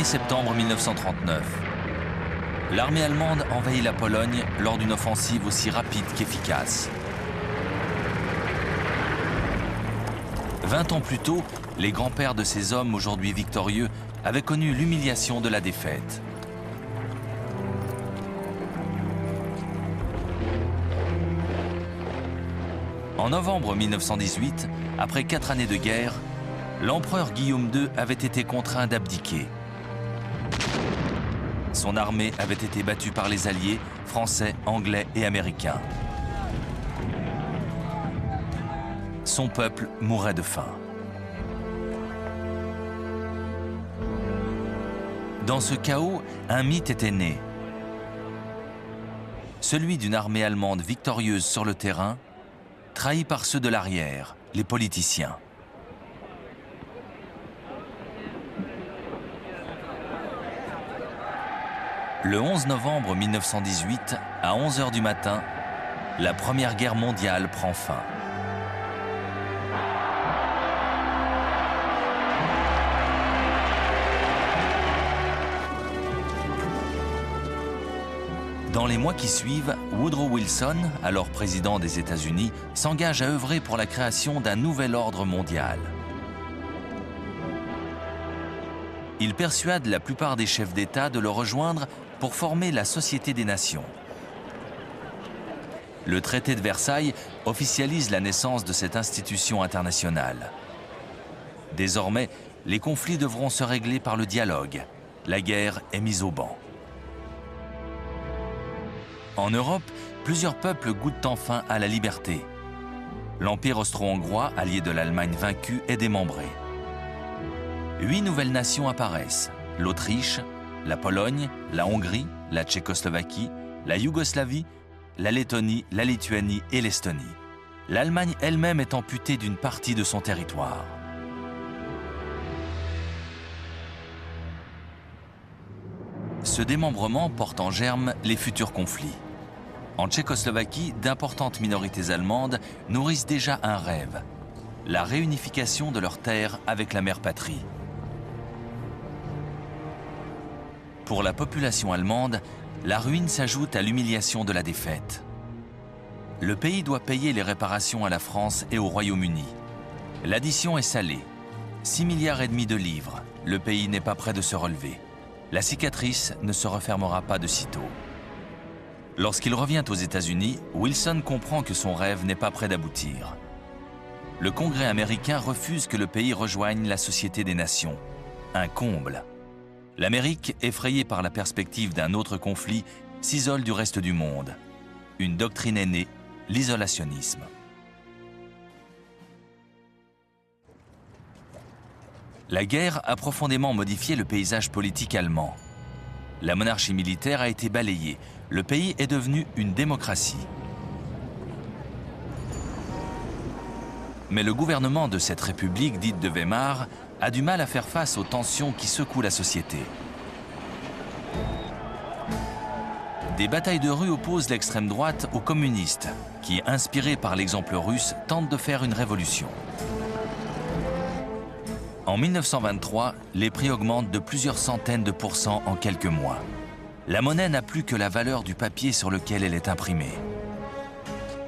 septembre 1939. L'armée allemande envahit la Pologne lors d'une offensive aussi rapide qu'efficace. 20 ans plus tôt, les grands-pères de ces hommes aujourd'hui victorieux avaient connu l'humiliation de la défaite. En novembre 1918, après 4 années de guerre, l'empereur Guillaume II avait été contraint d'abdiquer. Son armée avait été battue par les Alliés, français, anglais et américains. Son peuple mourait de faim. Dans ce chaos, un mythe était né. Celui d'une armée allemande victorieuse sur le terrain, trahie par ceux de l'arrière, les politiciens. Le 11 novembre 1918, à 11 h du matin, la Première Guerre mondiale prend fin. Dans les mois qui suivent, Woodrow Wilson, alors président des États-Unis, s'engage à œuvrer pour la création d'un nouvel ordre mondial. Il persuade la plupart des chefs d'État de le rejoindre pour former la Société des Nations. Le traité de Versailles officialise la naissance de cette institution internationale. Désormais, les conflits devront se régler par le dialogue. La guerre est mise au ban. En Europe, plusieurs peuples goûtent enfin à la liberté. L'Empire austro-hongrois, allié de l'Allemagne vaincue, est démembré. 8 nouvelles nations apparaissent: l'Autriche, la Pologne, la Hongrie, la Tchécoslovaquie, la Yougoslavie, la Lettonie, la Lituanie et l'Estonie. L'Allemagne elle-même est amputée d'une partie de son territoire. Ce démembrement porte en germe les futurs conflits. En Tchécoslovaquie, d'importantes minorités allemandes nourrissent déjà un rêve: la réunification de leurs terres avec la mère patrie. Pour la population allemande, la ruine s'ajoute à l'humiliation de la défaite. Le pays doit payer les réparations à la France et au Royaume-Uni. L'addition est salée. 6,5 milliards de livres. Le pays n'est pas prêt de se relever. La cicatrice ne se refermera pas de sitôt. Lorsqu'il revient aux États-Unis, Wilson comprend que son rêve n'est pas prêt d'aboutir. Le Congrès américain refuse que le pays rejoigne la Société des Nations. Un comble. L'Amérique, effrayée par la perspective d'un autre conflit, s'isole du reste du monde. Une doctrine est née, l'isolationnisme. La guerre a profondément modifié le paysage politique allemand. La monarchie militaire a été balayée. Le pays est devenu une démocratie. Mais le gouvernement de cette république dite de Weimar a du mal à faire face aux tensions qui secouent la société. Des batailles de rue opposent l'extrême droite aux communistes, qui, inspirés par l'exemple russe, tentent de faire une révolution. En 1923, les prix augmentent de plusieurs centaines de pourcents en quelques mois. La monnaie n'a plus que la valeur du papier sur lequel elle est imprimée.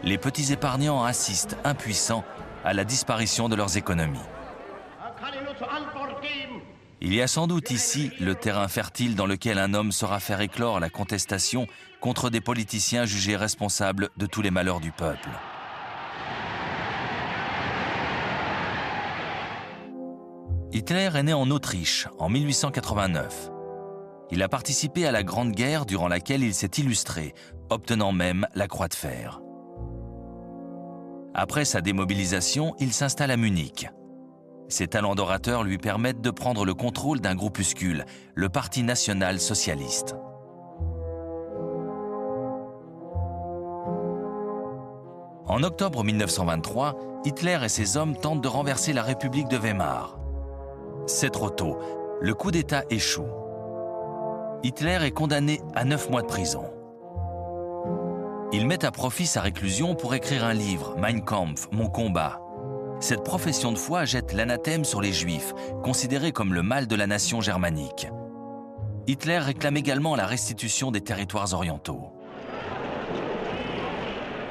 Les petits épargnants assistent, impuissants, à la disparition de leurs économies. Il y a sans doute ici le terrain fertile dans lequel un homme saura faire éclore la contestation contre des politiciens jugés responsables de tous les malheurs du peuple. Hitler est né en Autriche en 1889. Il a participé à la Grande Guerre durant laquelle il s'est illustré, obtenant même la Croix de Fer. Après sa démobilisation, il s'installe à Munich. Ses talents d'orateur lui permettent de prendre le contrôle d'un groupuscule, le Parti national-socialiste. En octobre 1923, Hitler et ses hommes tentent de renverser la République de Weimar. C'est trop tôt. Le coup d'État échoue. Hitler est condamné à 9 mois de prison. Il met à profit sa réclusion pour écrire un livre, Mein Kampf, Mon combat. Cette profession de foi jette l'anathème sur les Juifs, considérés comme le mal de la nation germanique. Hitler réclame également la restitution des territoires orientaux.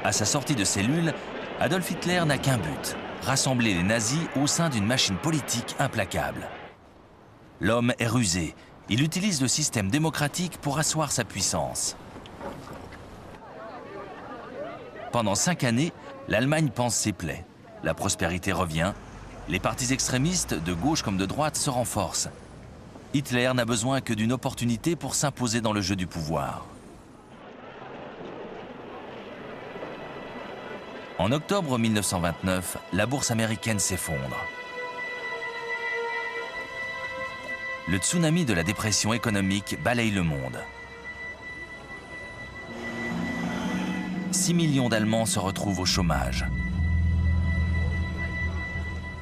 À sa sortie de cellule, Adolf Hitler n'a qu'un but, rassembler les nazis au sein d'une machine politique implacable. L'homme est rusé, il utilise le système démocratique pour asseoir sa puissance. Pendant 5 années, l'Allemagne panse ses plaies. La prospérité revient, les partis extrémistes, de gauche comme de droite, se renforcent. Hitler n'a besoin que d'une opportunité pour s'imposer dans le jeu du pouvoir. En octobre 1929, la bourse américaine s'effondre. Le tsunami de la dépression économique balaye le monde. 6 millions d'Allemands se retrouvent au chômage.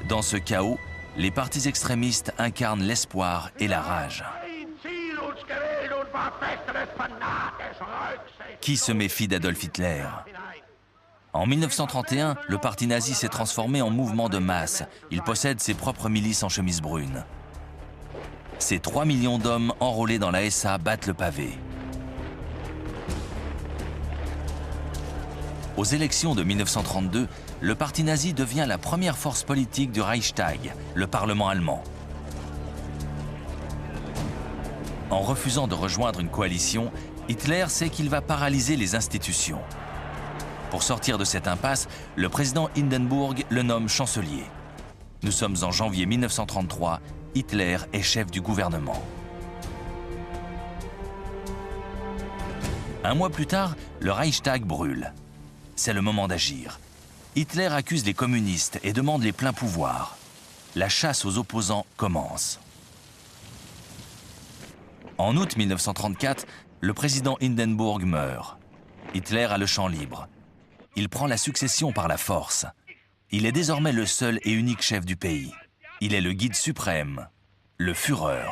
Dans ce chaos, les partis extrémistes incarnent l'espoir et la rage. Qui se méfie d'Adolf Hitler? En 1931, le parti nazi s'est transformé en mouvement de masse. Il possède ses propres milices en chemise brune. Ces 3 millions d'hommes enrôlés dans la SA battent le pavé. Aux élections de 1932, le parti nazi devient la première force politique du Reichstag, le Parlement allemand. En refusant de rejoindre une coalition, Hitler sait qu'il va paralyser les institutions. Pour sortir de cette impasse, le président Hindenburg le nomme chancelier. Nous sommes en janvier 1933, Hitler est chef du gouvernement. Un mois plus tard, le Reichstag brûle. C'est le moment d'agir. Hitler accuse les communistes et demande les pleins pouvoirs. La chasse aux opposants commence. En août 1934, le président Hindenburg meurt. Hitler a le champ libre. Il prend la succession par la force. Il est désormais le seul et unique chef du pays. Il est le guide suprême, le Führer.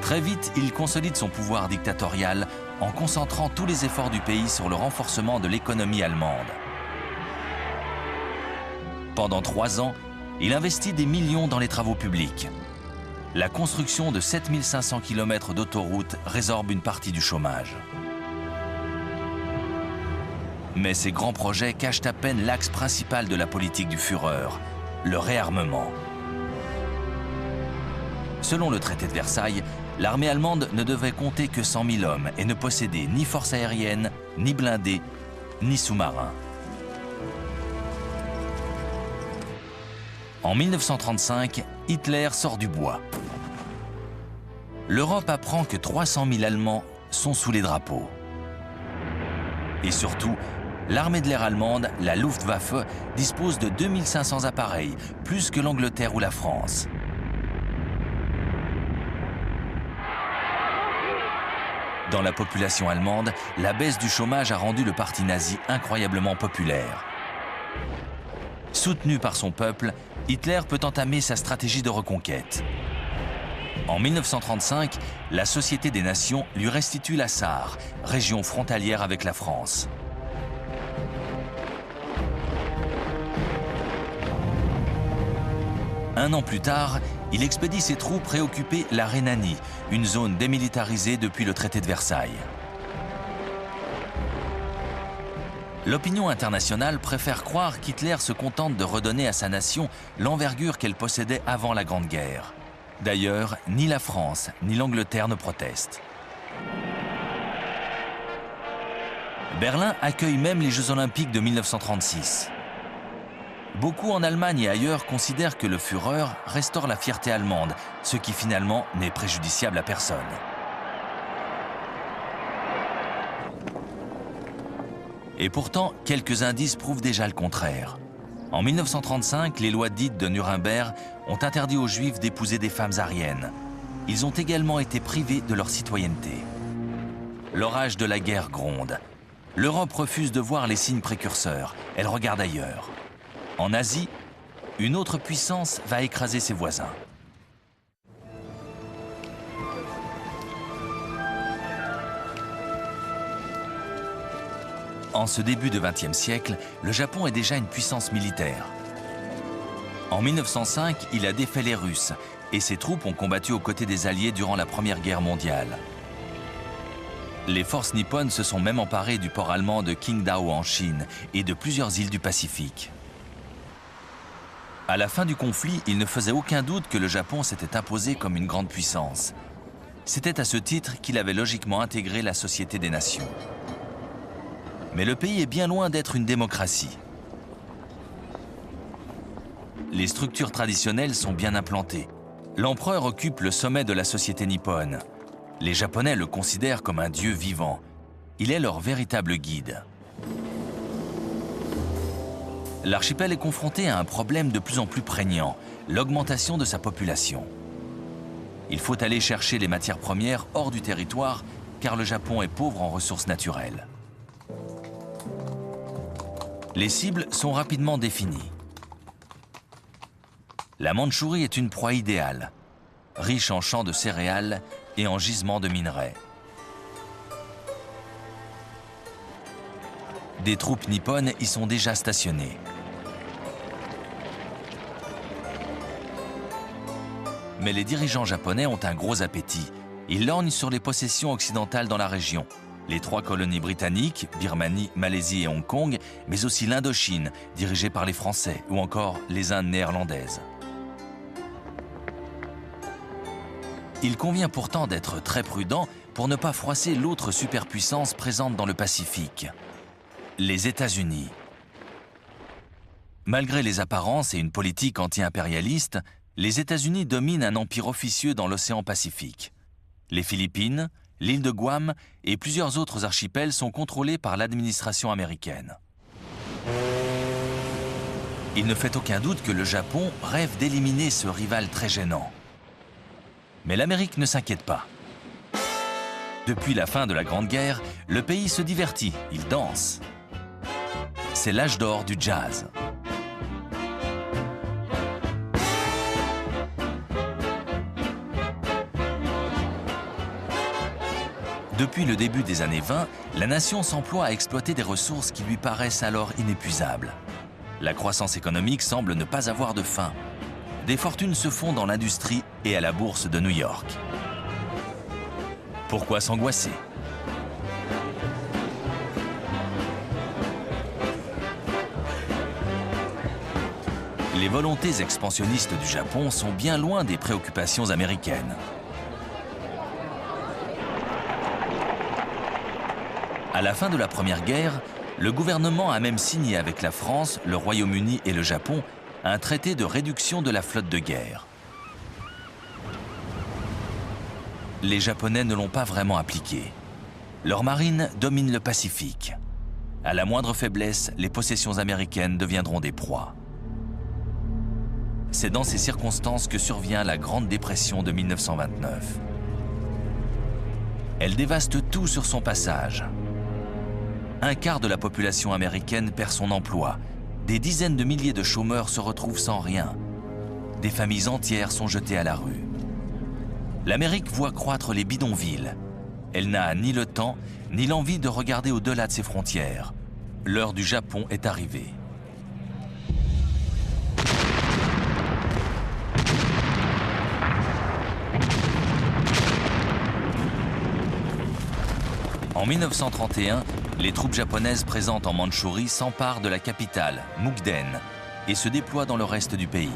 Très vite, il consolide son pouvoir dictatorial en concentrant tous les efforts du pays sur le renforcement de l'économie allemande. Pendant 3 ans, il investit des millions dans les travaux publics. La construction de 7500 km d'autoroutes résorbe une partie du chômage. Mais ces grands projets cachent à peine l'axe principal de la politique du Führer, le réarmement. Selon le traité de Versailles, l'armée allemande ne devait compter que 100 000 hommes et ne posséder ni force aérienne, ni blindés, ni sous-marins. En 1935, Hitler sort du bois. L'Europe apprend que 300 000 Allemands sont sous les drapeaux. Et surtout, l'armée de l'air allemande, la Luftwaffe, dispose de 2500 appareils, plus que l'Angleterre ou la France. Dans la population allemande, la baisse du chômage a rendu le parti nazi incroyablement populaire. Soutenu par son peuple, Hitler peut entamer sa stratégie de reconquête. En 1935, la Société des Nations lui restitue la Sarre, région frontalière avec la France. Un an plus tard, il expédie ses troupes réoccuper la Rhénanie, une zone démilitarisée depuis le traité de Versailles. L'opinion internationale préfère croire qu'Hitler se contente de redonner à sa nation l'envergure qu'elle possédait avant la Grande Guerre. D'ailleurs, ni la France ni l'Angleterre ne protestent. Berlin accueille même les Jeux Olympiques de 1936. Beaucoup en Allemagne et ailleurs considèrent que le Führer restaure la fierté allemande, ce qui finalement n'est préjudiciable à personne. Et pourtant, quelques indices prouvent déjà le contraire. En 1935, les lois dites de Nuremberg ont interdit aux Juifs d'épouser des femmes aryennes. Ils ont également été privés de leur citoyenneté. L'orage de la guerre gronde. L'Europe refuse de voir les signes précurseurs. Elle regarde ailleurs. En Asie, une autre puissance va écraser ses voisins. En ce début de XXe siècle, le Japon est déjà une puissance militaire. En 1905, il a défait les Russes et ses troupes ont combattu aux côtés des Alliés durant la Première Guerre mondiale. Les forces nippones se sont même emparées du port allemand de Qingdao en Chine et de plusieurs îles du Pacifique. À la fin du conflit, il ne faisait aucun doute que le Japon s'était imposé comme une grande puissance. C'était à ce titre qu'il avait logiquement intégré la Société des Nations. Mais le pays est bien loin d'être une démocratie. Les structures traditionnelles sont bien implantées. L'empereur occupe le sommet de la société nippone. Les Japonais le considèrent comme un dieu vivant. Il est leur véritable guide. L'archipel est confronté à un problème de plus en plus prégnant, l'augmentation de sa population. Il faut aller chercher les matières premières hors du territoire, car le Japon est pauvre en ressources naturelles. Les cibles sont rapidement définies. La Mandchourie est une proie idéale, riche en champs de céréales et en gisements de minerais. Des troupes nippones y sont déjà stationnées. Mais les dirigeants japonais ont un gros appétit. Ils lorgnent sur les possessions occidentales dans la région. Les 3 colonies britanniques, Birmanie, Malaisie et Hong Kong, mais aussi l'Indochine, dirigée par les Français, ou encore les Indes néerlandaises. Il convient pourtant d'être très prudent pour ne pas froisser l'autre superpuissance présente dans le Pacifique, les États-Unis. Malgré les apparences et une politique anti-impérialiste, les États-Unis dominent un empire officieux dans l'océan Pacifique. Les Philippines, l'île de Guam et plusieurs autres archipels sont contrôlés par l'administration américaine. Il ne fait aucun doute que le Japon rêve d'éliminer ce rival très gênant. Mais l'Amérique ne s'inquiète pas. Depuis la fin de la Grande Guerre, le pays se divertit, il danse. C'est l'âge d'or du jazz. Depuis le début des années 20, la nation s'emploie à exploiter des ressources qui lui paraissent alors inépuisables. La croissance économique semble ne pas avoir de fin. Des fortunes se font dans l'industrie et à la bourse de New York. Pourquoi s'angoisser? Les volontés expansionnistes du Japon sont bien loin des préoccupations américaines. À la fin de la Première Guerre, le gouvernement a même signé avec la France, le Royaume-Uni et le Japon un traité de réduction de la flotte de guerre. Les Japonais ne l'ont pas vraiment appliqué. Leur marine domine le Pacifique. À la moindre faiblesse, les possessions américaines deviendront des proies. C'est dans ces circonstances que survient la Grande Dépression de 1929. Elle dévaste tout sur son passage. Un quart de la population américaine perd son emploi. Des dizaines de milliers de chômeurs se retrouvent sans rien. Des familles entières sont jetées à la rue. L'Amérique voit croître les bidonvilles. Elle n'a ni le temps, ni l'envie de regarder au-delà de ses frontières. L'heure du Japon est arrivée. En 1931, les troupes japonaises présentes en Mandchourie s'emparent de la capitale, Mukden, et se déploient dans le reste du pays.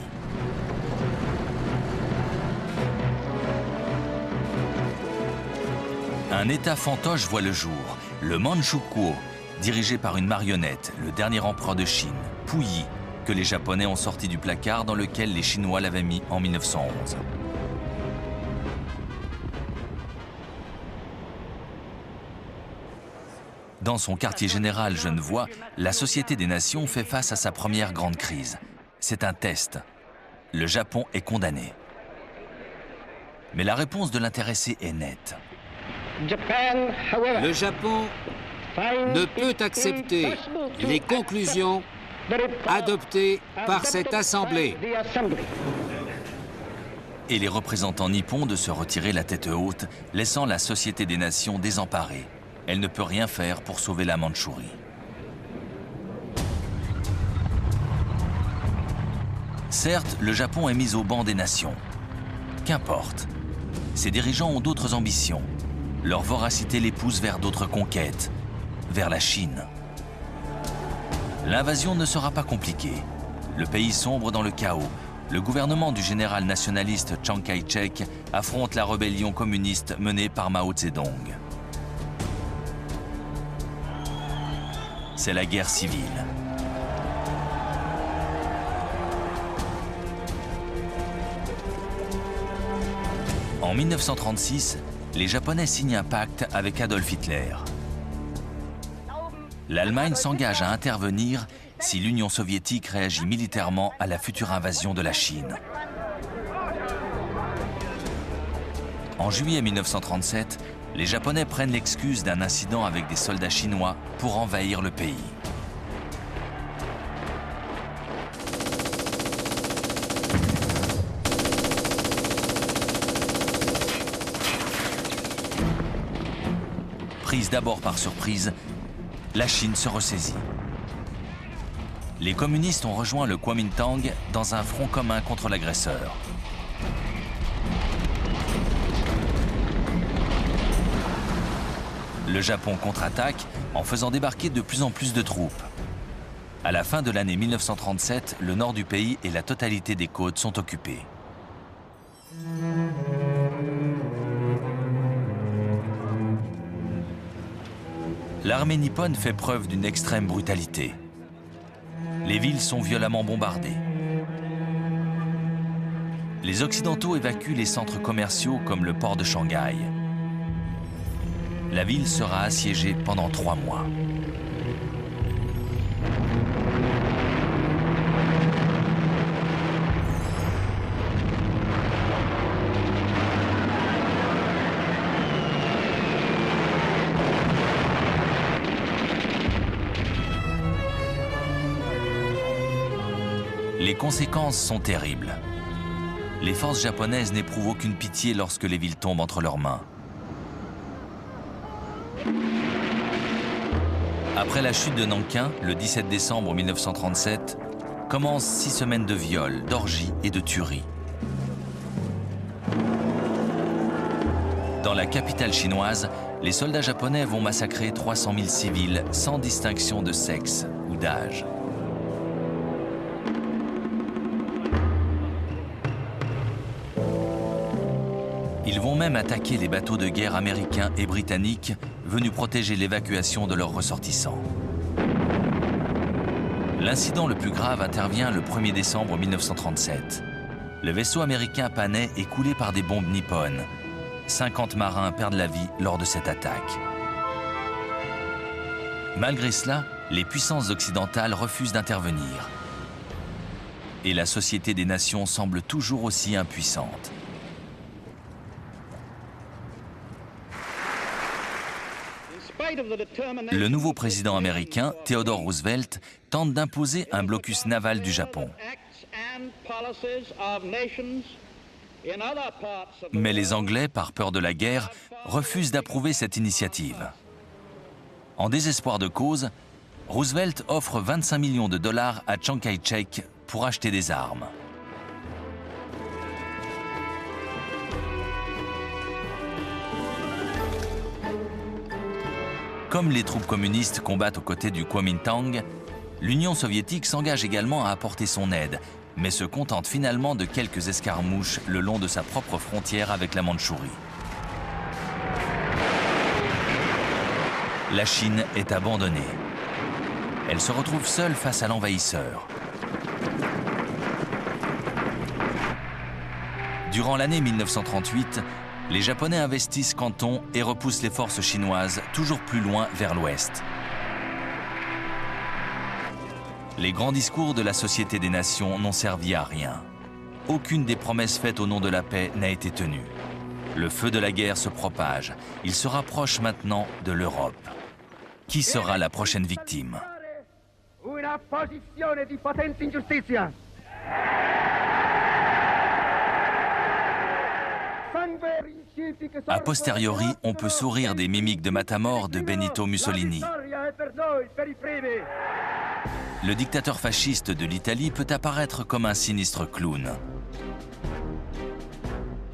Un État fantoche voit le jour, le Manchukuo, dirigé par une marionnette, le dernier empereur de Chine, Puyi, que les Japonais ont sorti du placard dans lequel les Chinois l'avaient mis en 1911. Dans son quartier général genevois, la Société des Nations fait face à sa première grande crise. C'est un test. Le Japon est condamné. Mais la réponse de l'intéressé est nette. Le Japon ne peut accepter les conclusions adoptées par cette Assemblée. Et les représentants nippons de se retirer la tête haute, laissant la Société des Nations désemparée. Elle ne peut rien faire pour sauver la Mandchourie. Certes, le Japon est mis au banc des nations. Qu'importe. Ses dirigeants ont d'autres ambitions. Leur voracité les pousse vers d'autres conquêtes, vers la Chine. L'invasion ne sera pas compliquée. Le pays sombre dans le chaos. Le gouvernement du général nationaliste Chiang Kai-shek affronte la rébellion communiste menée par Mao Zedong. C'est la guerre civile. En 1936, les Japonais signent un pacte avec Adolf Hitler. L'Allemagne s'engage à intervenir si l'Union soviétique réagit militairement à la future invasion de la Chine. En juillet 1937, les Japonais prennent l'excuse d'un incident avec des soldats chinois pour envahir le pays. Prise d'abord par surprise, la Chine se ressaisit. Les communistes ont rejoint le Kuomintang dans un front commun contre l'agresseur. Le Japon contre-attaque en faisant débarquer de plus en plus de troupes. À la fin de l'année 1937, le nord du pays et la totalité des côtes sont occupés. L'armée nippone fait preuve d'une extrême brutalité. Les villes sont violemment bombardées. Les Occidentaux évacuent les centres commerciaux comme le port de Shanghai. La ville sera assiégée pendant 3 mois. Les conséquences sont terribles. Les forces japonaises n'éprouvent aucune pitié lorsque les villes tombent entre leurs mains. Après la chute de Nankin, le 17 décembre 1937, commencent 6 semaines de viols, d'orgies et de tueries. Dans la capitale chinoise, les soldats japonais vont massacrer 300 000 civils sans distinction de sexe ou d'âge. Ils vont même attaquer les bateaux de guerre américains et britanniques venus protéger l'évacuation de leurs ressortissants. L'incident le plus grave intervient le 1er décembre 1937. Le vaisseau américain Panay est coulé par des bombes nippones. 50 marins perdent la vie lors de cette attaque. Malgré cela, les puissances occidentales refusent d'intervenir. Et la Société des Nations semble toujours aussi impuissante. Le nouveau président américain, Theodore Roosevelt, tente d'imposer un blocus naval du Japon. Mais les Anglais, par peur de la guerre, refusent d'approuver cette initiative. En désespoir de cause, Roosevelt offre 25 millions de dollars à Chiang Kai-shek pour acheter des armes. Comme les troupes communistes combattent aux côtés du Kuomintang, l'Union soviétique s'engage également à apporter son aide, mais se contente finalement de quelques escarmouches le long de sa propre frontière avec la Mandchourie. La Chine est abandonnée. Elle se retrouve seule face à l'envahisseur. Durant l'année 1938, les Japonais investissent Canton et repoussent les forces chinoises toujours plus loin vers l'ouest. Les grands discours de la Société des Nations n'ont servi à rien. Aucune des promesses faites au nom de la paix n'a été tenue. Le feu de la guerre se propage. Il se rapproche maintenant de l'Europe. Qui sera la prochaine victime ? A posteriori, on peut sourire des mimiques de Matamor de Benito Mussolini. le dictateur fasciste de l'Italie peut apparaître comme un sinistre clown.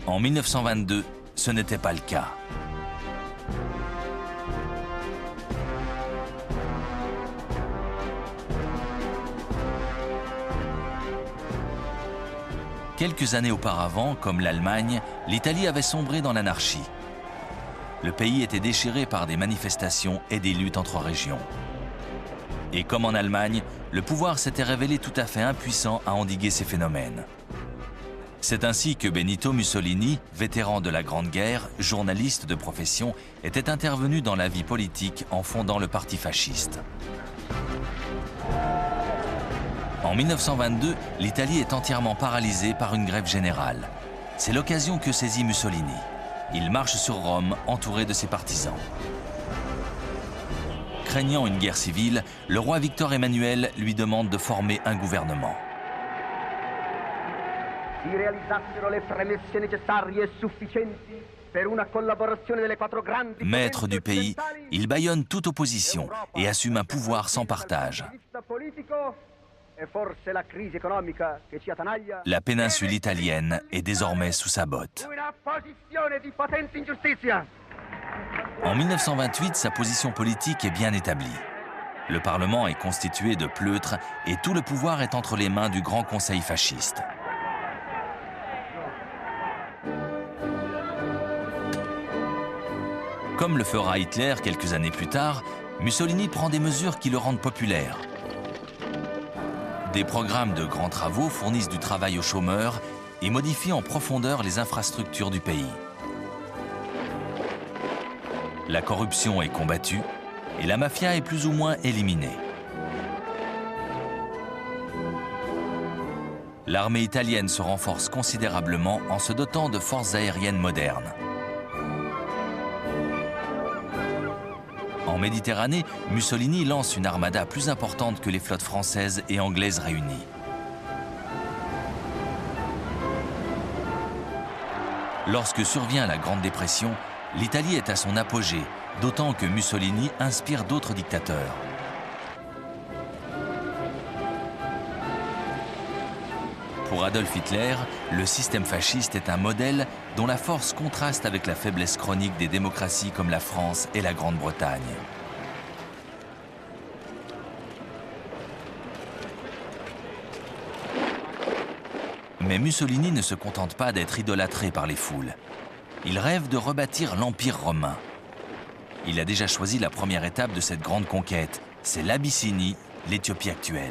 En 1922, ce n'était pas le cas. Quelques années auparavant, comme l'Allemagne, l'Italie avait sombré dans l'anarchie. Le pays était déchiré par des manifestations et des luttes entre régions. Et comme en Allemagne, le pouvoir s'était révélé tout à fait impuissant à endiguer ces phénomènes. C'est ainsi que Benito Mussolini, vétéran de la Grande Guerre, journaliste de profession, était intervenu dans la vie politique en fondant le parti fasciste. En 1922, l'Italie est entièrement paralysée par une grève générale. C'est l'occasion que saisit Mussolini. Il marche sur Rome, entouré de ses partisans. Craignant une guerre civile, le roi Victor Emmanuel lui demande de former un gouvernement. Maître du pays, il bâillonne toute opposition et assume un pouvoir sans partage. La péninsule italienne est désormais sous sa botte. En 1928, sa position politique est bien établie. Le Parlement est constitué de pleutres et tout le pouvoir est entre les mains du Grand Conseil fasciste. Comme le fera Hitler quelques années plus tard, Mussolini prend des mesures qui le rendent populaire. Des programmes de grands travaux fournissent du travail aux chômeurs et modifient en profondeur les infrastructures du pays. La corruption est combattue et la mafia est plus ou moins éliminée. L'armée italienne se renforce considérablement en se dotant de forces aériennes modernes. En Méditerranée, Mussolini lance une armada plus importante que les flottes françaises et anglaises réunies. Lorsque survient la Grande Dépression, l'Italie est à son apogée, d'autant que Mussolini inspire d'autres dictateurs. Pour Adolf Hitler, le système fasciste est un modèle dont la force contraste avec la faiblesse chronique des démocraties comme la France et la Grande-Bretagne. Mais Mussolini ne se contente pas d'être idolâtré par les foules. Il rêve de rebâtir l'Empire romain. Il a déjà choisi la première étape de cette grande conquête, c'est l'Abyssinie, l'Éthiopie actuelle.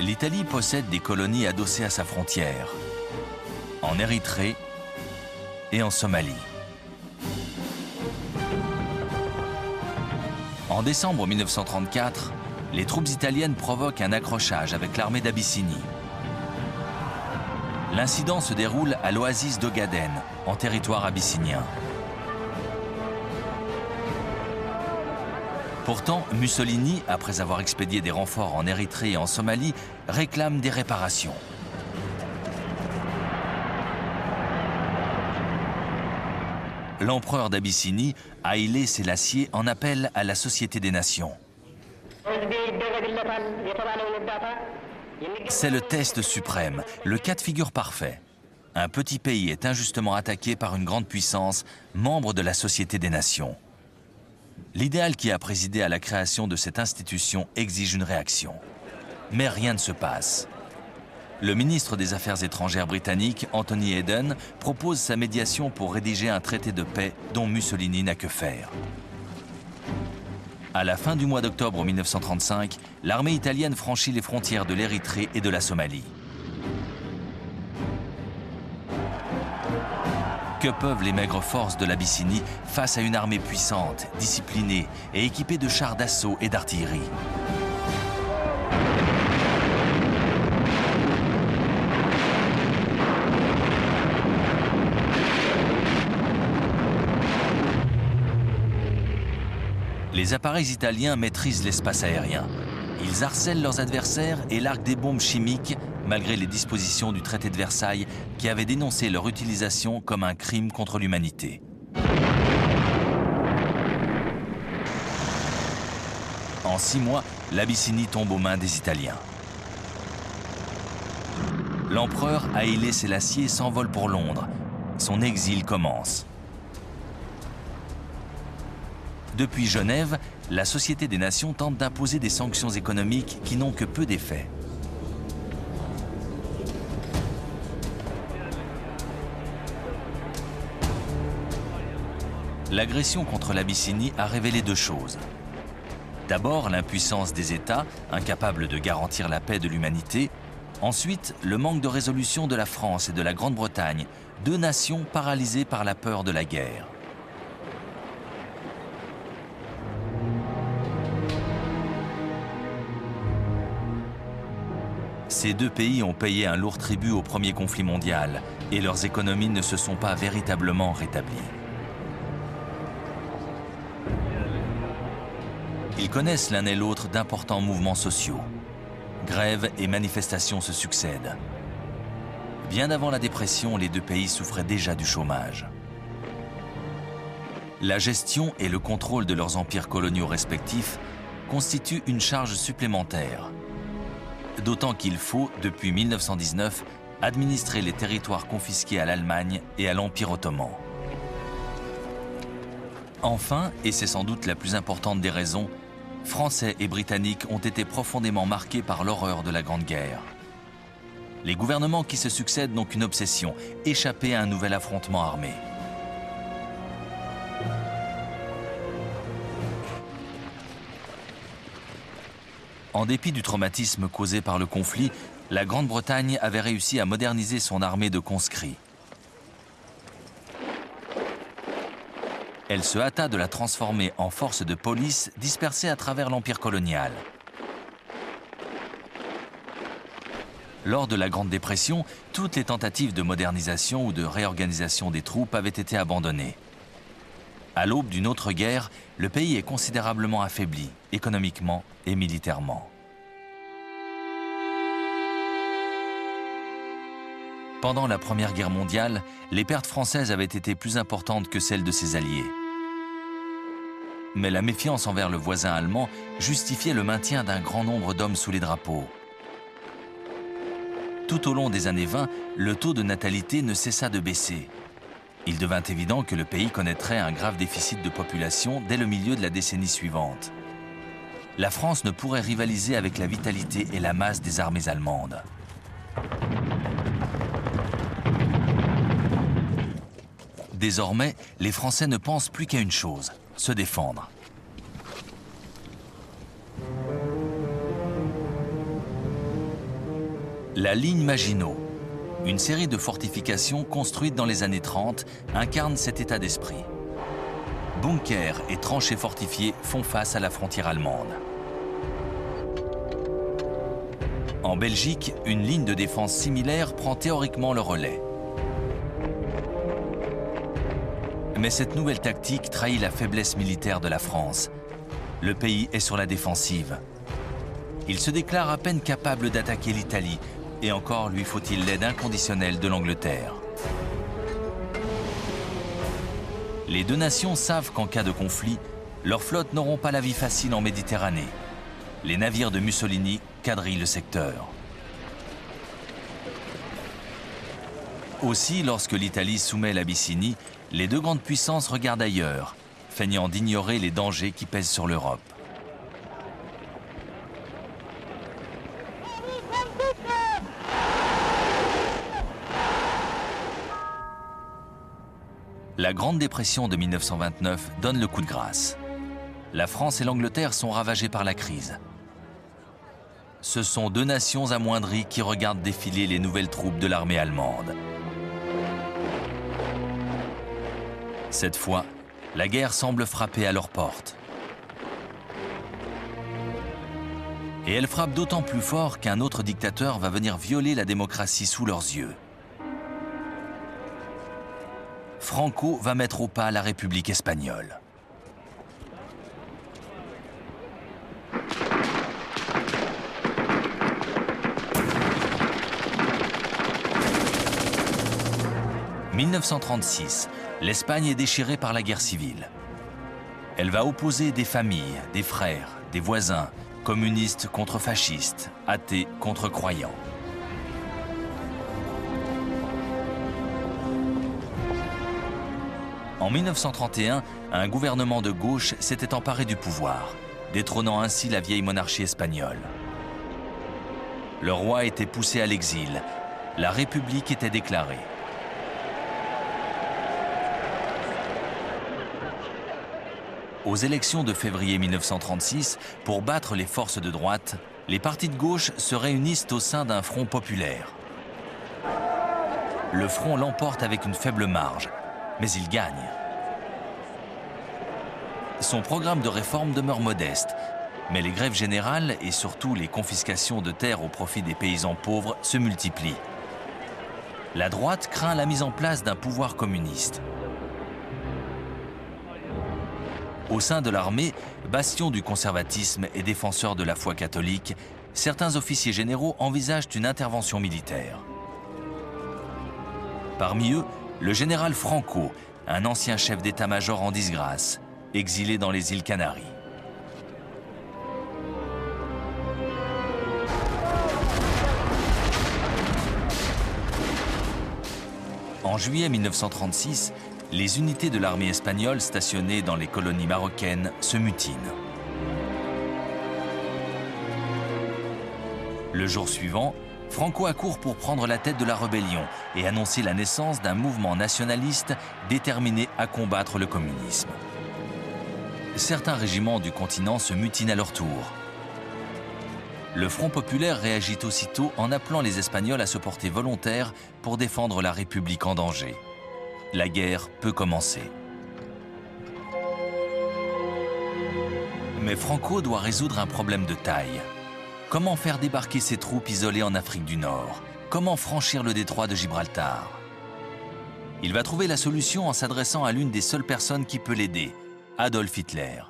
L'Italie possède des colonies adossées à sa frontière, en Érythrée et en Somalie. En décembre 1934, les troupes italiennes provoquent un accrochage avec l'armée d'Abyssinie. L'incident se déroule à l'oasis d'Ogaden, en territoire abyssinien. Pourtant, Mussolini, après avoir expédié des renforts en Érythrée et en Somalie, réclame des réparations. L'empereur d'Abyssinie, Haïlé Sélassié, en appelle à la Société des Nations. C'est le test suprême, le cas de figure parfait. Un petit pays est injustement attaqué par une grande puissance, membre de la Société des Nations. L'idéal qui a présidé à la création de cette institution exige une réaction. Mais rien ne se passe. Le ministre des Affaires étrangères britannique, Anthony Eden, propose sa médiation pour rédiger un traité de paix dont Mussolini n'a que faire. À la fin du mois d'octobre 1935, l'armée italienne franchit les frontières de l'Érythrée et de la Somalie. Que peuvent les maigres forces de l'Abyssinie face à une armée puissante, disciplinée et équipée de chars d'assaut et d'artillerie? Les appareils italiens maîtrisent l'espace aérien. Ils harcèlent leurs adversaires et larguent des bombes chimiques, malgré les dispositions du traité de Versailles qui avaient dénoncé leur utilisation comme un crime contre l'humanité. En 6 mois, l'Abyssinie tombe aux mains des Italiens. L'empereur Haïlé Sélassié s'envole pour Londres. Son exil commence. Depuis Genève, la Société des Nations tente d'imposer des sanctions économiques qui n'ont que peu d'effet. L'agression contre l'Abyssinie a révélé 2 choses. D'abord, l'impuissance des États, incapables de garantir la paix de l'humanité. Ensuite, le manque de résolution de la France et de la Grande-Bretagne, 2 nations paralysées par la peur de la guerre. Ces 2 pays ont payé un lourd tribut au premier conflit mondial et leurs économies ne se sont pas véritablement rétablies. Ils connaissent l'un et l'autre d'importants mouvements sociaux. Grèves et manifestations se succèdent. Bien avant la dépression, les 2 pays souffraient déjà du chômage. La gestion et le contrôle de leurs empires coloniaux respectifs constituent une charge supplémentaire. D'autant qu'il faut, depuis 1919, administrer les territoires confisqués à l'Allemagne et à l'Empire ottoman. Enfin, et c'est sans doute la plus importante des raisons, Français et Britanniques ont été profondément marqués par l'horreur de la Grande Guerre. Les gouvernements qui se succèdent n'ont qu'une obsession, échapper à un nouvel affrontement armé. En dépit du traumatisme causé par le conflit, la Grande-Bretagne avait réussi à moderniser son armée de conscrits. Elle se hâta de la transformer en force de police dispersée à travers l'empire colonial. Lors de la Grande Dépression, toutes les tentatives de modernisation ou de réorganisation des troupes avaient été abandonnées. À l'aube d'une autre guerre, le pays est considérablement affaibli, économiquement et militairement. Pendant la Première Guerre mondiale, les pertes françaises avaient été plus importantes que celles de ses alliés. Mais la méfiance envers le voisin allemand justifiait le maintien d'un grand nombre d'hommes sous les drapeaux. Tout au long des années 20, le taux de natalité ne cessa de baisser. Il devint évident que le pays connaîtrait un grave déficit de population dès le milieu de la décennie suivante. La France ne pourrait rivaliser avec la vitalité et la masse des armées allemandes. Désormais, les Français ne pensent plus qu'à une chose, se défendre. La ligne Maginot, une série de fortifications construites dans les années 30, incarne cet état d'esprit. Bunkers et tranchées fortifiées font face à la frontière allemande. En Belgique, une ligne de défense similaire prend théoriquement le relais. Mais cette nouvelle tactique trahit la faiblesse militaire de la France. Le pays est sur la défensive. Il se déclare à peine capable d'attaquer l'Italie, et encore lui faut-il l'aide inconditionnelle de l'Angleterre. Les 2 nations savent qu'en cas de conflit, leurs flottes n'auront pas la vie facile en Méditerranée. Les navires de Mussolini quadrillent le secteur. Aussi, lorsque l'Italie soumet l'Abyssinie, les 2 grandes puissances regardent ailleurs, feignant d'ignorer les dangers qui pèsent sur l'Europe. La Grande Dépression de 1929 donne le coup de grâce. La France et l'Angleterre sont ravagées par la crise. Ce sont 2 nations amoindries qui regardent défiler les nouvelles troupes de l'armée allemande. Cette fois, la guerre semble frapper à leurs portes. Et elle frappe d'autant plus fort qu'un autre dictateur va venir violer la démocratie sous leurs yeux. Franco va mettre au pas la République espagnole. 1936, l'Espagne est déchirée par la guerre civile. Elle va opposer des familles, des frères, des voisins, communistes contre fascistes, athées contre croyants. En 1931, un gouvernement de gauche s'était emparé du pouvoir, détrônant ainsi la vieille monarchie espagnole. Le roi était poussé à l'exil. La République était déclarée. Aux élections de février 1936, pour battre les forces de droite, les partis de gauche se réunissent au sein d'un front populaire. Le front l'emporte avec une faible marge, mais il gagne. Son programme de réforme demeure modeste, mais les grèves générales et surtout les confiscations de terres au profit des paysans pauvres se multiplient. La droite craint la mise en place d'un pouvoir communiste. Au sein de l'armée, bastion du conservatisme et défenseur de la foi catholique, certains officiers généraux envisagent une intervention militaire. Parmi eux, le général Franco, un ancien chef d'état-major en disgrâce, exilé dans les îles Canaries. En juillet 1936, les unités de l'armée espagnole stationnées dans les colonies marocaines se mutinent. Le jour suivant, Franco accourt pour prendre la tête de la rébellion et annoncer la naissance d'un mouvement nationaliste déterminé à combattre le communisme. Certains régiments du continent se mutinent à leur tour. Le Front populaire réagit aussitôt en appelant les Espagnols à se porter volontaires pour défendre la République en danger. La guerre peut commencer. Mais Franco doit résoudre un problème de taille. Comment faire débarquer ses troupes isolées en Afrique du Nord? Comment franchir le détroit de Gibraltar? Il va trouver la solution en s'adressant à l'une des seules personnes qui peut l'aider, Adolf Hitler.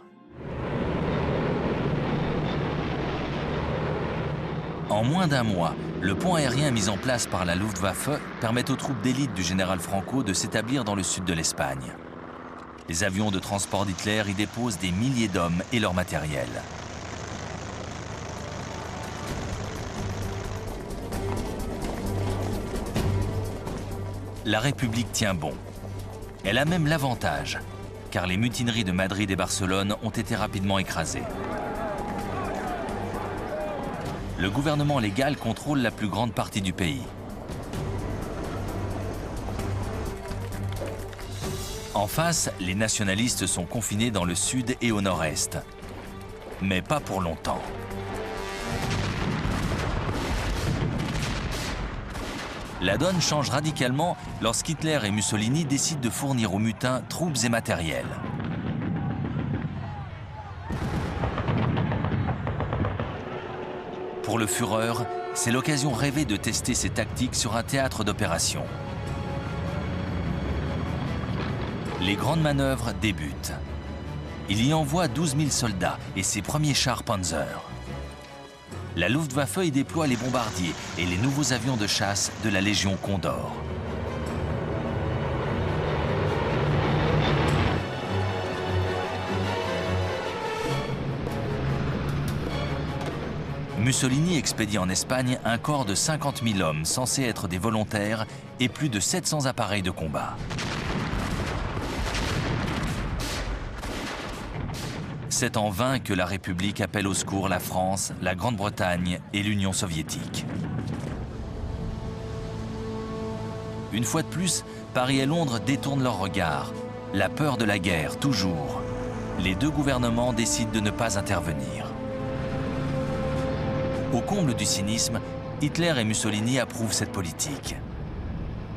En moins d'un mois, le pont aérien mis en place par la Luftwaffe permet aux troupes d'élite du général Franco de s'établir dans le sud de l'Espagne. Les avions de transport d'Hitler y déposent des milliers d'hommes et leur matériel. La République tient bon. Elle a même l'avantage, car les mutineries de Madrid et Barcelone ont été rapidement écrasées. Le gouvernement légal contrôle la plus grande partie du pays. En face, les nationalistes sont confinés dans le sud et au nord-est. Mais pas pour longtemps. La donne change radicalement lorsqu'Hitler et Mussolini décident de fournir aux mutins troupes et matériel. Pour le Führer, c'est l'occasion rêvée de tester ses tactiques sur un théâtre d'opération. Les grandes manœuvres débutent. Il y envoie 12 000 soldats et ses premiers chars Panzer. La Luftwaffe y déploie les bombardiers et les nouveaux avions de chasse de la Légion Condor. Mussolini expédie en Espagne un corps de 50 000 hommes censés être des volontaires et plus de 700 appareils de combat. C'est en vain que la République appelle au secours la France, la Grande-Bretagne et l'Union soviétique. Une fois de plus, Paris et Londres détournent leur regard. La peur de la guerre, toujours. Les deux gouvernements décident de ne pas intervenir. Au comble du cynisme, Hitler et Mussolini approuvent cette politique.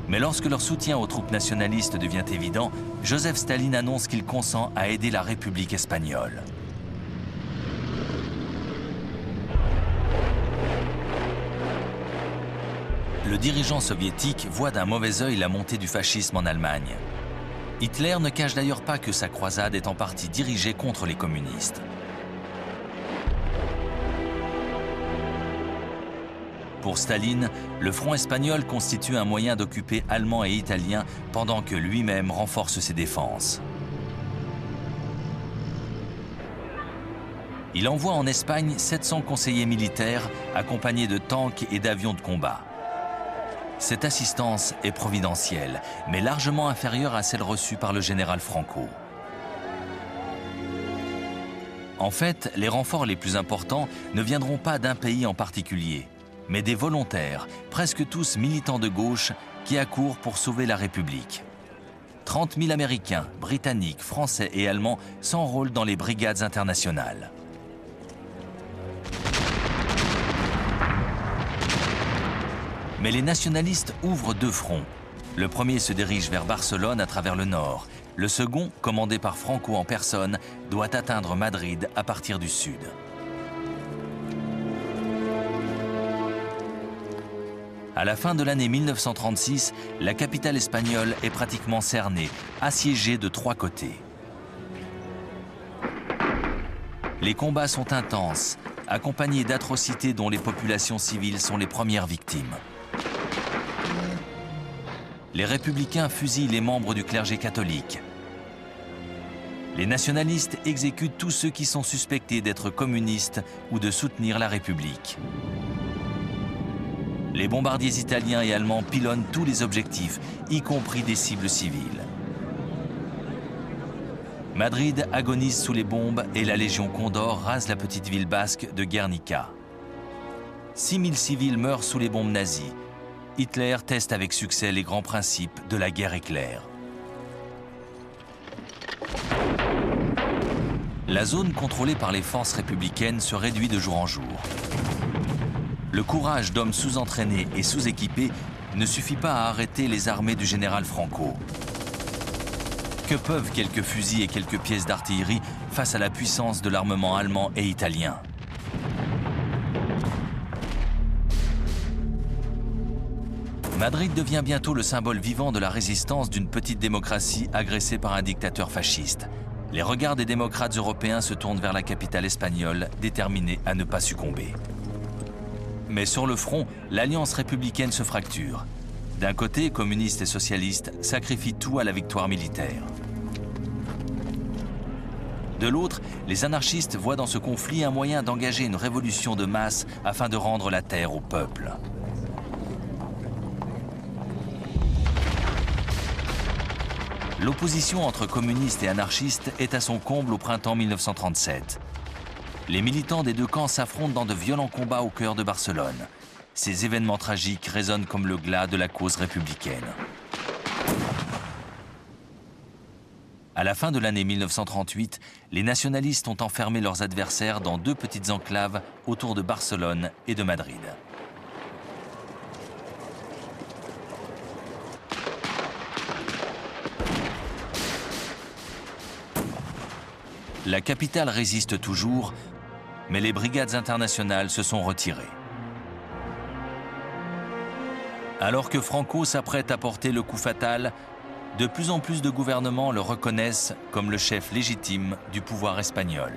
Mais lorsque leur soutien aux troupes nationalistes devient évident, Joseph Staline annonce qu'il consent à aider la République espagnole. Le dirigeant soviétique voit d'un mauvais œil la montée du fascisme en Allemagne. Hitler ne cache d'ailleurs pas que sa croisade est en partie dirigée contre les communistes. Pour Staline, le front espagnol constitue un moyen d'occuper Allemands et Italiens pendant que lui-même renforce ses défenses. Il envoie en Espagne 700 conseillers militaires accompagnés de tanks et d'avions de combat. Cette assistance est providentielle, mais largement inférieure à celle reçue par le général Franco. En fait, les renforts les plus importants ne viendront pas d'un pays en particulier, mais des volontaires, presque tous militants de gauche, qui accourent pour sauver la République. 30 000 Américains, Britanniques, Français et Allemands s'enrôlent dans les brigades internationales. Mais les nationalistes ouvrent deux fronts. Le premier se dirige vers Barcelone à travers le nord. Le second, commandé par Franco en personne, doit atteindre Madrid à partir du sud. À la fin de l'année 1936, la capitale espagnole est pratiquement cernée, assiégée de trois côtés. Les combats sont intenses, accompagnés d'atrocités dont les populations civiles sont les premières victimes. Les républicains fusillent les membres du clergé catholique. Les nationalistes exécutent tous ceux qui sont suspectés d'être communistes ou de soutenir la République. Les bombardiers italiens et allemands pilonnent tous les objectifs, y compris des cibles civiles. Madrid agonise sous les bombes et la Légion Condor rase la petite ville basque de Guernica. 6000 civils meurent sous les bombes nazies. Hitler teste avec succès les grands principes de la guerre éclair. La zone contrôlée par les forces républicaines se réduit de jour en jour. Le courage d'hommes sous-entraînés et sous-équipés ne suffit pas à arrêter les armées du général Franco. Que peuvent quelques fusils et quelques pièces d'artillerie face à la puissance de l'armement allemand et italien ? Madrid devient bientôt le symbole vivant de la résistance d'une petite démocratie agressée par un dictateur fasciste. Les regards des démocrates européens se tournent vers la capitale espagnole, déterminés à ne pas succomber. Mais sur le front, l'alliance républicaine se fracture. D'un côté, communistes et socialistes sacrifient tout à la victoire militaire. De l'autre, les anarchistes voient dans ce conflit un moyen d'engager une révolution de masse afin de rendre la terre au peuple. L'opposition entre communistes et anarchistes est à son comble au printemps 1937. Les militants des deux camps s'affrontent dans de violents combats au cœur de Barcelone. Ces événements tragiques résonnent comme le glas de la cause républicaine. À la fin de l'année 1938, les nationalistes ont enfermé leurs adversaires dans deux petites enclaves autour de Barcelone et de Madrid. La capitale résiste toujours, mais les brigades internationales se sont retirées. Alors que Franco s'apprête à porter le coup fatal, de plus en plus de gouvernements le reconnaissent comme le chef légitime du pouvoir espagnol.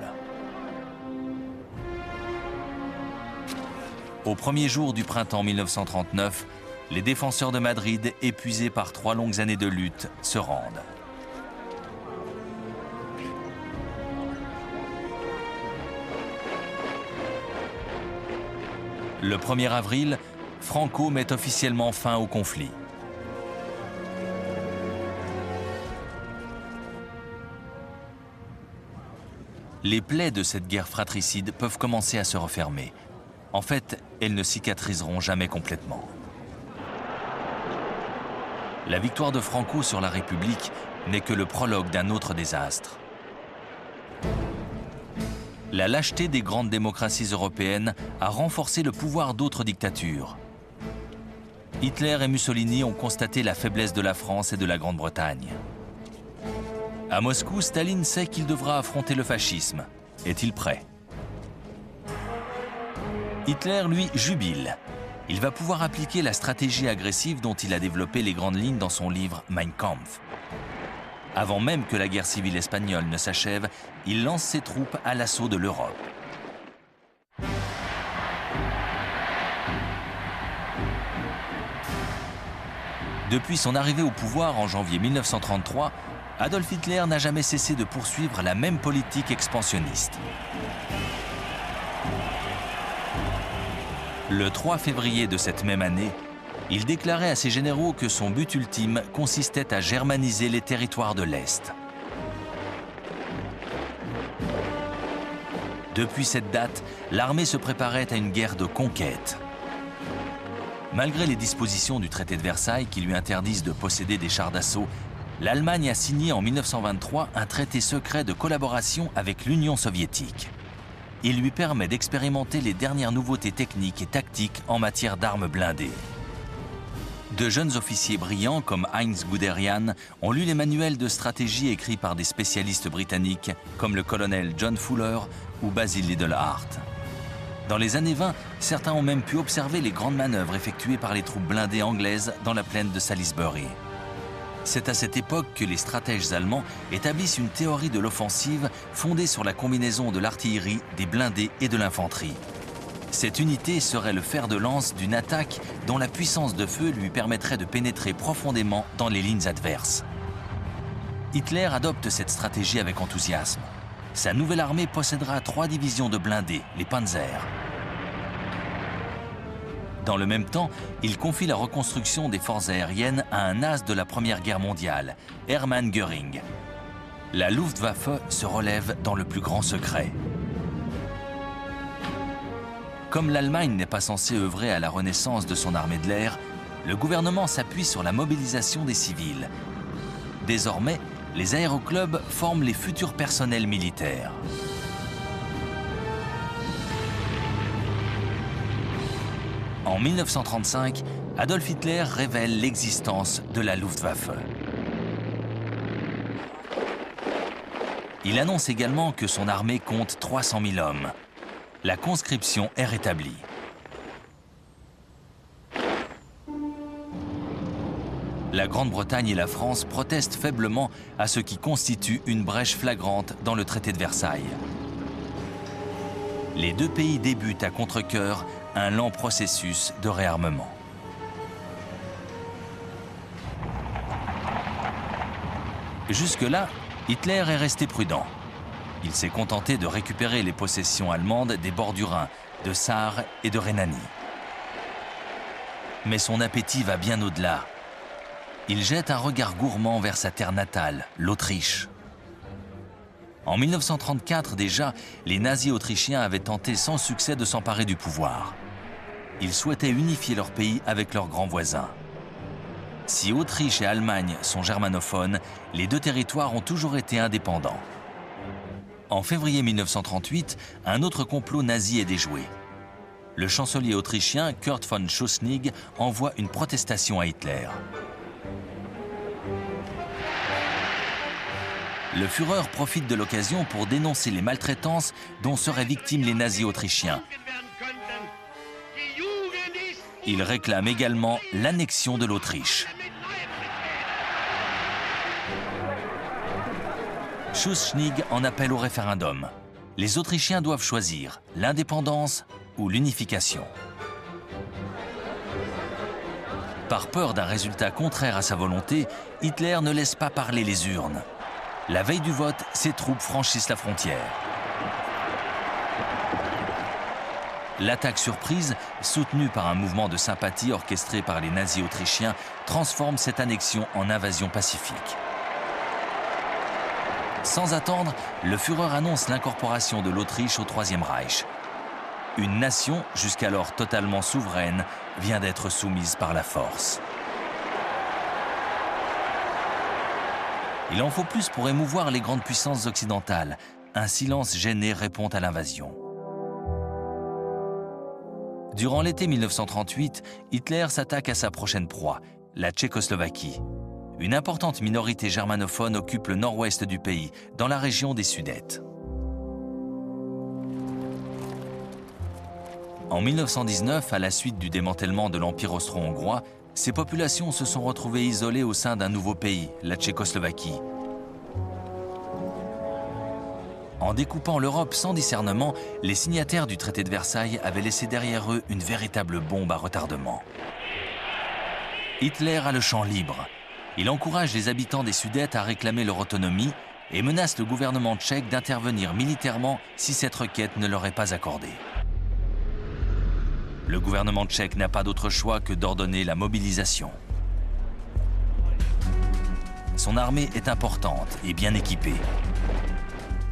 Au premier jour du printemps 1939, les défenseurs de Madrid, épuisés par 3 longues années de lutte, se rendent. Le 1er avril, Franco met officiellement fin au conflit. Les plaies de cette guerre fratricide peuvent commencer à se refermer. En fait, elles ne cicatriseront jamais complètement. La victoire de Franco sur la République n'est que le prologue d'un autre désastre. La lâcheté des grandes démocraties européennes a renforcé le pouvoir d'autres dictatures. Hitler et Mussolini ont constaté la faiblesse de la France et de la Grande-Bretagne. À Moscou, Staline sait qu'il devra affronter le fascisme. Est-il prêt ? Hitler, lui, jubile. Il va pouvoir appliquer la stratégie agressive dont il a développé les grandes lignes dans son livre Mein Kampf. Avant même que la guerre civile espagnole ne s'achève, il lance ses troupes à l'assaut de l'Europe. Depuis son arrivée au pouvoir en janvier 1933, Adolf Hitler n'a jamais cessé de poursuivre la même politique expansionniste. Le 3 février de cette même année, il déclarait à ses généraux que son but ultime consistait à germaniser les territoires de l'Est. Depuis cette date, l'armée se préparait à une guerre de conquête. Malgré les dispositions du traité de Versailles qui lui interdisent de posséder des chars d'assaut, l'Allemagne a signé en 1923 un traité secret de collaboration avec l'Union soviétique. Il lui permet d'expérimenter les dernières nouveautés techniques et tactiques en matière d'armes blindées. De jeunes officiers brillants comme Heinz Guderian ont lu les manuels de stratégie écrits par des spécialistes britanniques comme le colonel John Fuller ou Basil Liddell-Hart. Dans les années 20, certains ont même pu observer les grandes manœuvres effectuées par les troupes blindées anglaises dans la plaine de Salisbury. C'est à cette époque que les stratèges allemands établissent une théorie de l'offensive fondée sur la combinaison de l'artillerie, des blindés et de l'infanterie. Cette unité serait le fer de lance d'une attaque dont la puissance de feu lui permettrait de pénétrer profondément dans les lignes adverses. Hitler adopte cette stratégie avec enthousiasme. Sa nouvelle armée possédera 3 divisions de blindés, les Panzer. Dans le même temps, il confie la reconstruction des forces aériennes à un as de la Première Guerre mondiale, Hermann Göring. La Luftwaffe se relève dans le plus grand secret. Comme l'Allemagne n'est pas censée œuvrer à la renaissance de son armée de l'air, le gouvernement s'appuie sur la mobilisation des civils. Désormais, les aéroclubs forment les futurs personnels militaires. En 1935, Adolf Hitler révèle l'existence de la Luftwaffe. Il annonce également que son armée compte 300 000 hommes. La conscription est rétablie. La Grande-Bretagne et la France protestent faiblement à ce qui constitue une brèche flagrante dans le traité de Versailles. Les deux pays débutent à contre-cœur un lent processus de réarmement. Jusque-là, Hitler est resté prudent. Il s'est contenté de récupérer les possessions allemandes des bords du Rhin, de Sarre et de Rhénanie. Mais son appétit va bien au-delà. Il jette un regard gourmand vers sa terre natale, l'Autriche. En 1934 déjà, les nazis autrichiens avaient tenté sans succès de s'emparer du pouvoir. Ils souhaitaient unifier leur pays avec leurs grands voisins. Si Autriche et Allemagne sont germanophones, les deux territoires ont toujours été indépendants. En février 1938, un autre complot nazi est déjoué. Le chancelier autrichien Kurt von Schuschnigg envoie une protestation à Hitler. Le Führer profite de l'occasion pour dénoncer les maltraitances dont seraient victimes les nazis autrichiens. Il réclame également l'annexion de l'Autriche. Schuschnigg en appelle au référendum. Les Autrichiens doivent choisir l'indépendance ou l'unification. Par peur d'un résultat contraire à sa volonté, Hitler ne laisse pas parler les urnes. La veille du vote, ses troupes franchissent la frontière. L'attaque surprise, soutenue par un mouvement de sympathie orchestré par les nazis autrichiens, transforme cette annexion en invasion pacifique. Sans attendre, le Führer annonce l'incorporation de l'Autriche au Troisième Reich. Une nation, jusqu'alors totalement souveraine, vient d'être soumise par la force. Il en faut plus pour émouvoir les grandes puissances occidentales. Un silence gêné répond à l'invasion. Durant l'été 1938, Hitler s'attaque à sa prochaine proie, la Tchécoslovaquie. Une importante minorité germanophone occupe le nord-ouest du pays, dans la région des Sudètes. En 1919, à la suite du démantèlement de l'Empire austro-hongrois, ces populations se sont retrouvées isolées au sein d'un nouveau pays, la Tchécoslovaquie. En découpant l'Europe sans discernement, les signataires du traité de Versailles avaient laissé derrière eux une véritable bombe à retardement. Hitler a le champ libre. Il encourage les habitants des Sudètes à réclamer leur autonomie et menace le gouvernement tchèque d'intervenir militairement si cette requête ne leur est pas accordée. Le gouvernement tchèque n'a pas d'autre choix que d'ordonner la mobilisation. Son armée est importante et bien équipée.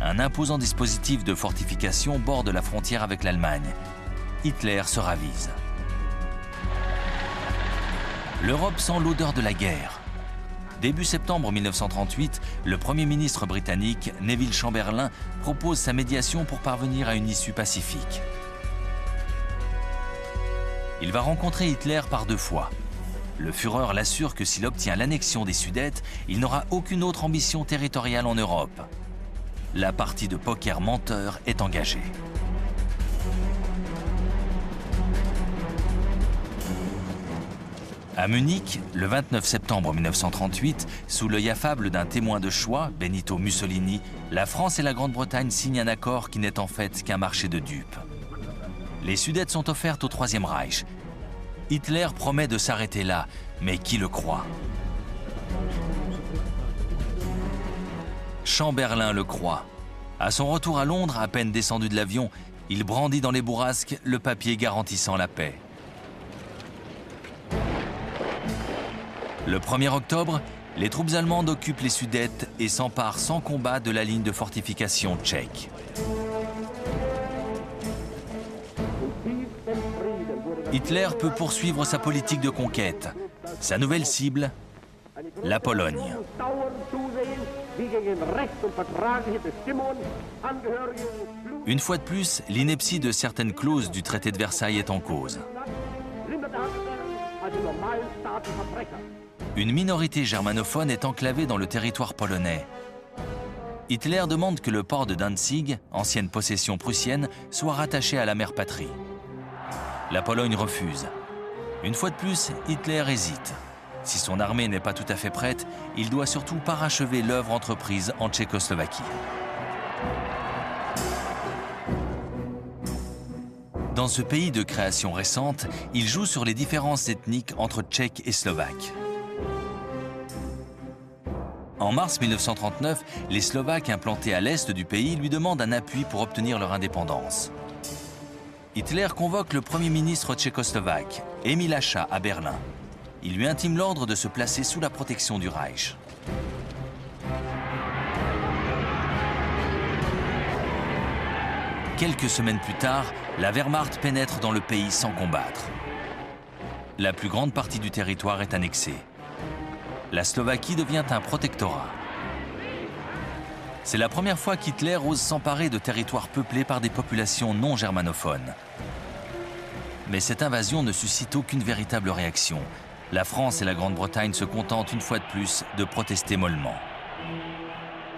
Un imposant dispositif de fortification borde la frontière avec l'Allemagne. Hitler se ravise. L'Europe sent l'odeur de la guerre. Début septembre 1938, le Premier ministre britannique, Neville Chamberlain, propose sa médiation pour parvenir à une issue pacifique. Il va rencontrer Hitler par 2 fois. Le Führer l'assure que s'il obtient l'annexion des Sudètes, il n'aura aucune autre ambition territoriale en Europe. La partie de poker menteur est engagée. À Munich, le 29 septembre 1938, sous l'œil affable d'un témoin de choix, Benito Mussolini, la France et la Grande-Bretagne signent un accord qui n'est en fait qu'un marché de dupes. Les Sudètes sont offertes au Troisième Reich. Hitler promet de s'arrêter là, mais qui le croit? Chamberlain le croit. À son retour à Londres, à peine descendu de l'avion, il brandit dans les bourrasques le papier garantissant la paix. Le 1er octobre, les troupes allemandes occupent les Sudètes et s'emparent sans combat de la ligne de fortification tchèque. Hitler peut poursuivre sa politique de conquête. Sa nouvelle cible, la Pologne. Une fois de plus, l'ineptie de certaines clauses du traité de Versailles est en cause. Une minorité germanophone est enclavée dans le territoire polonais. Hitler demande que le port de Danzig, ancienne possession prussienne, soit rattaché à la mère patrie. La Pologne refuse. Une fois de plus, Hitler hésite. Si son armée n'est pas tout à fait prête, il doit surtout parachever l'œuvre entreprise en Tchécoslovaquie. Dans ce pays de création récente, il joue sur les différences ethniques entre Tchèques et Slovaques. En mars 1939, les Slovaques implantés à l'est du pays lui demandent un appui pour obtenir leur indépendance. Hitler convoque le Premier ministre tchécoslovaque, Emil Hácha, à Berlin. Il lui intime l'ordre de se placer sous la protection du Reich. Quelques semaines plus tard, la Wehrmacht pénètre dans le pays sans combattre. La plus grande partie du territoire est annexée. La Slovaquie devient un protectorat. C'est la première fois qu'Hitler ose s'emparer de territoires peuplés par des populations non germanophones. Mais cette invasion ne suscite aucune véritable réaction. La France et la Grande-Bretagne se contentent une fois de plus de protester mollement.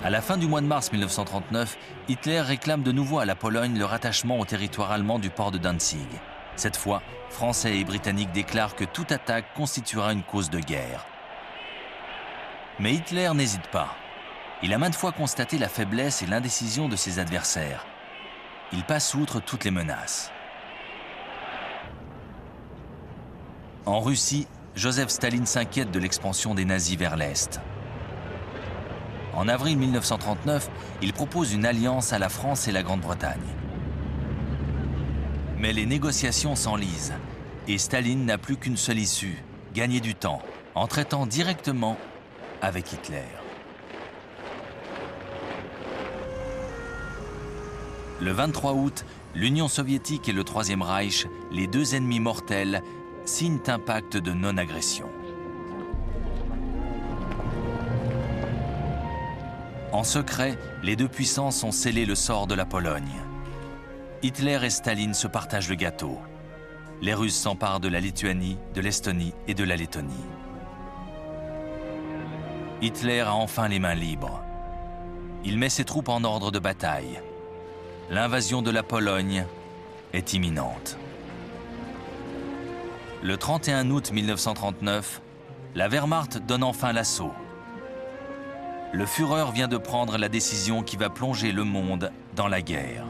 À la fin du mois de mars 1939, Hitler réclame de nouveau à la Pologne le rattachement au territoire allemand du port de Danzig. Cette fois, Français et Britanniques déclarent que toute attaque constituera une cause de guerre. Mais Hitler n'hésite pas. Il a maintes fois constaté la faiblesse et l'indécision de ses adversaires. Il passe outre toutes les menaces. En Russie, Joseph Staline s'inquiète de l'expansion des nazis vers l'Est. En avril 1939, il propose une alliance à la France et la Grande-Bretagne. Mais les négociations s'enlisent et Staline n'a plus qu'une seule issue, gagner du temps, en traitant directement avec Hitler. Le 23 août, l'Union soviétique et le Troisième Reich, les deux ennemis mortels, signent un pacte de non-agression. En secret, les deux puissances ont scellé le sort de la Pologne. Hitler et Staline se partagent le gâteau. Les Russes s'emparent de la Lituanie, de l'Estonie et de la Lettonie. Hitler a enfin les mains libres. Il met ses troupes en ordre de bataille. L'invasion de la Pologne est imminente. Le 31 août 1939, la Wehrmacht donne enfin l'assaut. Le Führer vient de prendre la décision qui va plonger le monde dans la guerre.